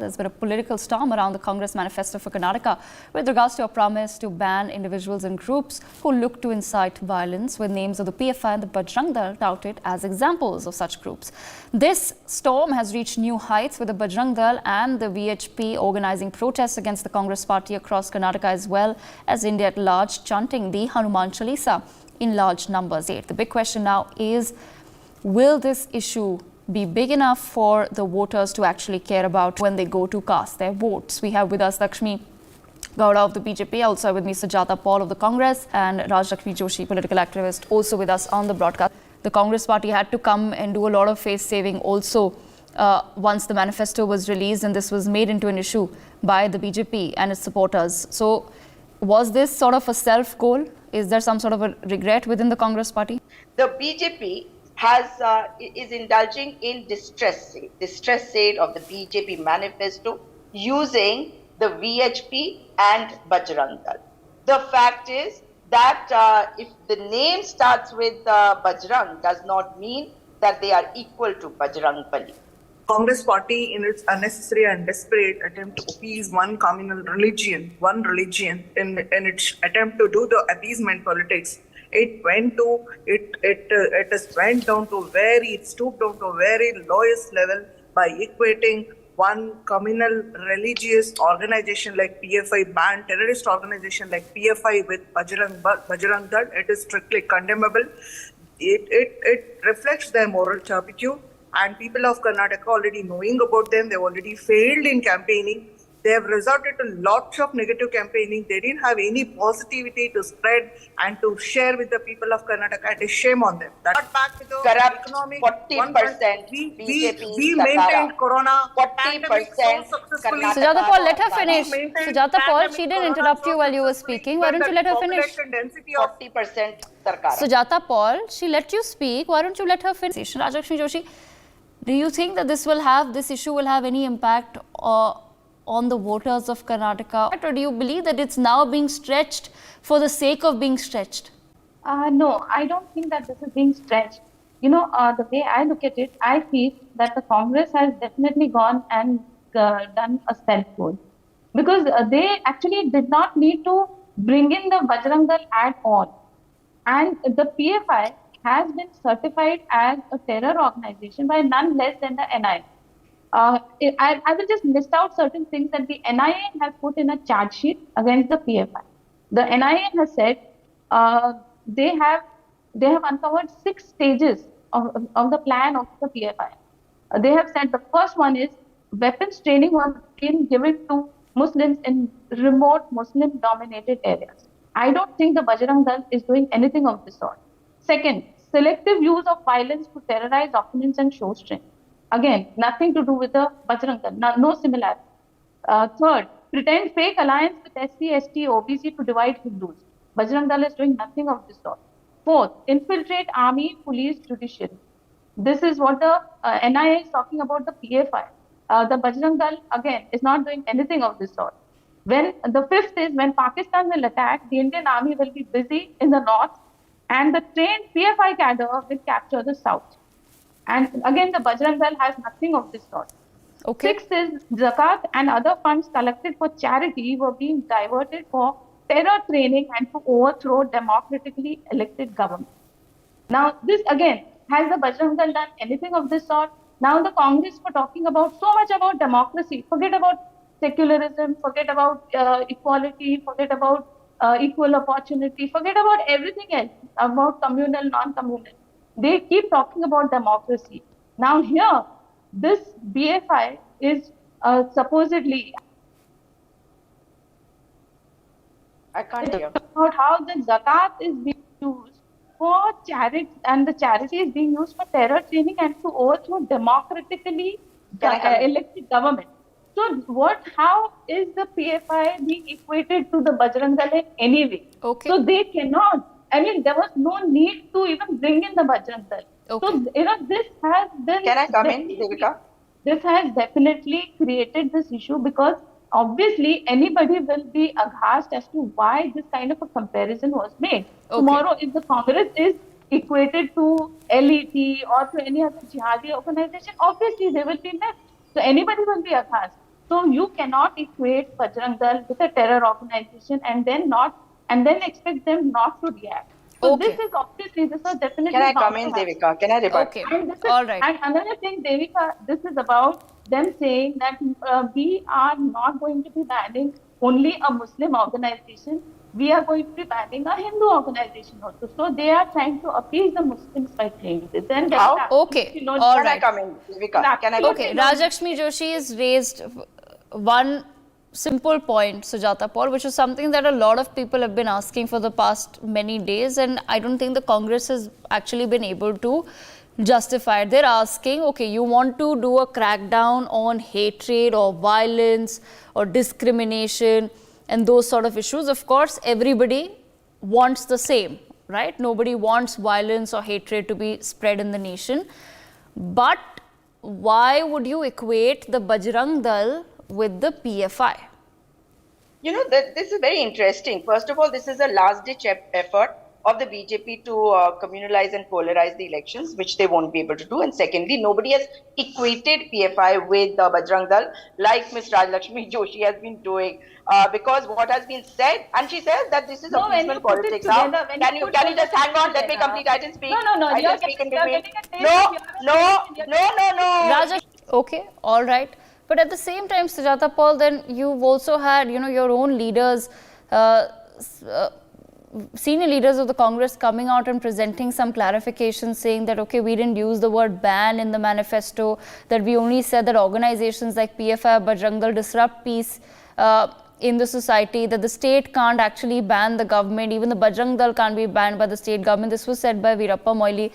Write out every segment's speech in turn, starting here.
There's been a political storm around the Congress manifesto for Karnataka with regards to a promise to ban individuals and groups who look to incite violence, with names of the PFI and the Bajrang Dal touted as examples of such groups. This storm has reached new heights, with the Bajrang Dal and the VHP organizing protests against the Congress party across Karnataka as well as India at large, chanting the Hanuman Chalisa in large numbers. The big question now is, will this issue be big enough for the voters to actually care about when they go to cast their votes? We have with us Lakshmi Gowda of the BJP, also with me Sujata Paul of the Congress, and Rajalakshmi Joshi, political activist, also with us on the broadcast. The Congress party had to come and do a lot of face saving also once the manifesto was released, and this was made into an issue by the BJP and its supporters. So was this sort of a self-goal? Is there some sort of a regret within the Congress party? The BJP is indulging in distress sale of the BJP manifesto using the VHP and Bajrang Dal. The fact is that if the name starts with Bajrang, does not mean that they are equal to BajrangBali. Congress party, in its unnecessary and desperate attempt to appease one communal religion, in its attempt to do the appeasement politics, it stooped down to a very lowest level by equating one communal religious organization like PFI, terrorist organization like PFI with Bajrang Dal. It is strictly condemnable. It reflects their moral turpitude, and people of Karnataka already knowing about them. They already failed in campaigning. They have resorted to lots of negative campaigning. They didn't have any positivity to spread and to share with the people of Karnataka. It is shame on them. That's back to the corrupt economic 40%. We maintained Corona 40%. Sujata Paul, let her finish. Sujata Paul, she didn't interrupt you while you were speaking. Why don't you let her finish? 40% Sarkar. Sujata Paul, she let you speak. Why don't you let her finish? Rajalakshmi Joshi, do you think that this issue will have any impact on the voters of Karnataka, or do you believe that it's now being stretched for the sake of being stretched? No, I don't think that this is being stretched. The way I look at it, I feel that the Congress has definitely gone and done a self-goal, because they actually did not need to bring in the Bajrang Dal at all. And the PFI has been certified as a terror organization by none less than the NIA. I will just list out certain things that the NIA has put in a charge sheet against the PFI. The NIA has said they have uncovered 6 stages of the plan of the PFI. They have said the first one is weapons training was being given to Muslims in remote Muslim-dominated areas. I don't think the Bajrang Dal is doing anything of this sort. Second, selective use of violence to terrorize opponents and show strength. Again, nothing to do with the Bajrang Dal, no similarity. Third, pretend fake alliance with SC, ST, OBC to divide Hindus. Bajrang Dal is doing nothing of this sort. Fourth, infiltrate army, police, judiciary. This is what the NIA is talking about the PFI. The Bajrang Dal, again, is not doing anything of this sort. The fifth is, when Pakistan will attack, the Indian army will be busy in the north, and the trained PFI cadre will capture the south. And again, the Bajrang Dal has nothing of this sort. Okay. Sixth is, zakat and other funds collected for charity were being diverted for terror training and to overthrow democratically elected government. Now, this again, has the Bajrang Dal done anything of this sort? Now the Congress were talking about so much about democracy. Forget about secularism, forget about equality, forget about equal opportunity, forget about everything else, about communal, non-communal. They keep talking about democracy. Now here, this BFI is supposedly... I can't hear. About how the zakat is being used for charity, and the charity is being used for terror training and to overthrow democratically elected government. So how is the PFI being equated to the Bajrang Dal in any way? Okay. So they cannot. I mean, there was no need to even bring in the Bajrang Dal. Okay. So, this has been... Can I come in, Devika? This has definitely created this issue, because obviously anybody will be aghast as to why this kind of a comparison was made. Okay. Tomorrow, if the Congress is equated to LET or to any other jihadi organization, obviously they will be met. So anybody will be aghast. So you cannot equate Bajrang Dal with a terror organization and then expect them not to react. So this Okay. is obviously, this was definitely Can I bound come in, to happen. Devika? Can I rebut? Okay. And this is, All right. and another thing, Devika, this is about them saying that we are not going to be banning only a Muslim organization. We are going to be banning a Hindu organization also. So they are trying to appease the Muslims by saying this. Then there is How? Okay. absolutely no All Can I right. come in, Devika? Can I come Okay, in? Rajalakshmi Joshi has raised one simple point, Sujata Paul, which is something that a lot of people have been asking for the past many days, and I don't think the Congress has actually been able to justify it. They're asking, okay, you want to do a crackdown on hatred or violence or discrimination and those sort of issues. Of course, everybody wants the same, right? Nobody wants violence or hatred to be spread in the nation. But why would you equate the Bajrang Dal with the PFI? You know, that this is very interesting. First of all, this is a last-ditch effort of the BJP to communalize and polarize the elections, which they won't be able to do. And secondly, nobody has equated PFI with Bajrang Dal like Ms. Rajalakshmi Joshi has been doing. Because what has been said, and she says that this is No, when you appeasement put it politics. Now, together, when can you you put can you just hang on? together- Let me complete. I didn't speak. No, I you're didn't speak in you're between. getting a taste No, of your no, explanation. no. Raja, okay, all right. But at the same time, Sujata Paul, then you've also had, your own leaders, senior leaders of the Congress coming out and presenting some clarifications saying that, okay, we didn't use the word ban in the manifesto, that we only said that organizations like PFI, Bajrang Dal disrupt peace in the society, that the state can't actually ban the government, even the Bajrang Dal can't be banned by the state government. This was said by Veerappa Moily.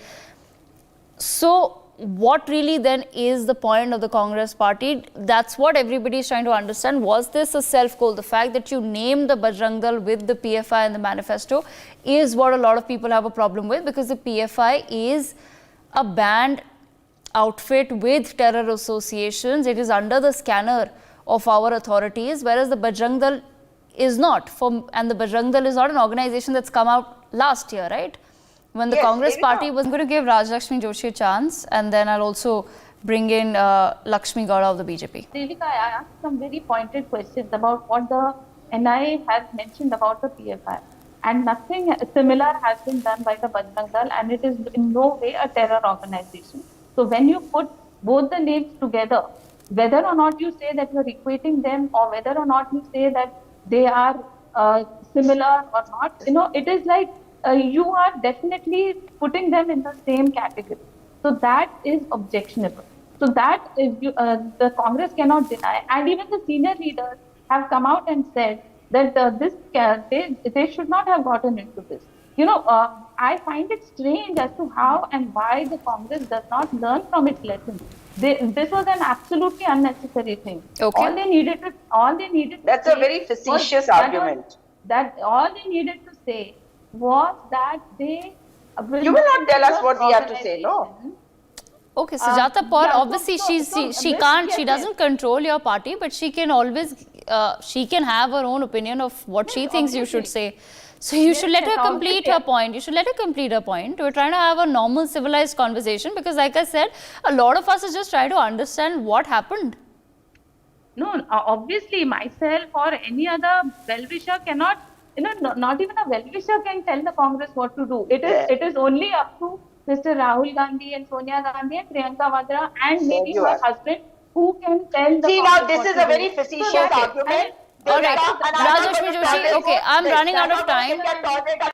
So, what really then is the point of the Congress party? That's what everybody is trying to understand. Was this a self-goal? The fact that you named the Bajrang Dal with the PFI in the manifesto is what a lot of people have a problem with, because the PFI is a banned outfit with terror associations. It is under the scanner of our authorities, whereas the Bajrang Dal is not. And the Bajrang Dal is not an organization that's come out last year, right? When the Yes, Congress Devika. party was going to give Rajalakshmi Joshi a chance, and then I'll also bring in Lakshmi Gowda of the BJP. Devika, I asked some very pointed questions about what the NIA has mentioned about the PFI, and nothing similar has been done by the Bajrang Dal, and it is in no way a terror organization. So when you put both the names together, whether or not you say that you are equating them, or whether or not you say that they are similar or not, it is like you are definitely putting them in the same category. So that is objectionable. So that is the Congress cannot deny, and even the senior leaders have come out and said that they should not have gotten into this. I find it strange as to how and why the Congress does not learn from its lessons. This was an absolutely unnecessary thing. Okay. All they needed to That's say a very facetious argument. that all they needed to say was that they You will not tell us what we have to say, no? Okay, Sujata Paul, yeah, obviously she can't, she doesn't control your party, but she can always, she can have her own opinion of what she thinks you should say. So you should let her complete her point. You should let her complete her point. We're trying to have a normal, civilized conversation because, like I said, a lot of us are just trying to understand what happened. No, obviously myself or any other well-wisher cannot, not even a well-wisher can tell the Congress what to do. It is only up to Mr. Rahul Gandhi and Sonia Gandhi and Priyanka Vadra and maybe her husband who can tell the See, Congress now this what is to a very do. facetious So argument. All right, And I'm not Rajalakshmi going to Joshi, tolerate okay, I'm this. running out I'm of not going to time. tolerate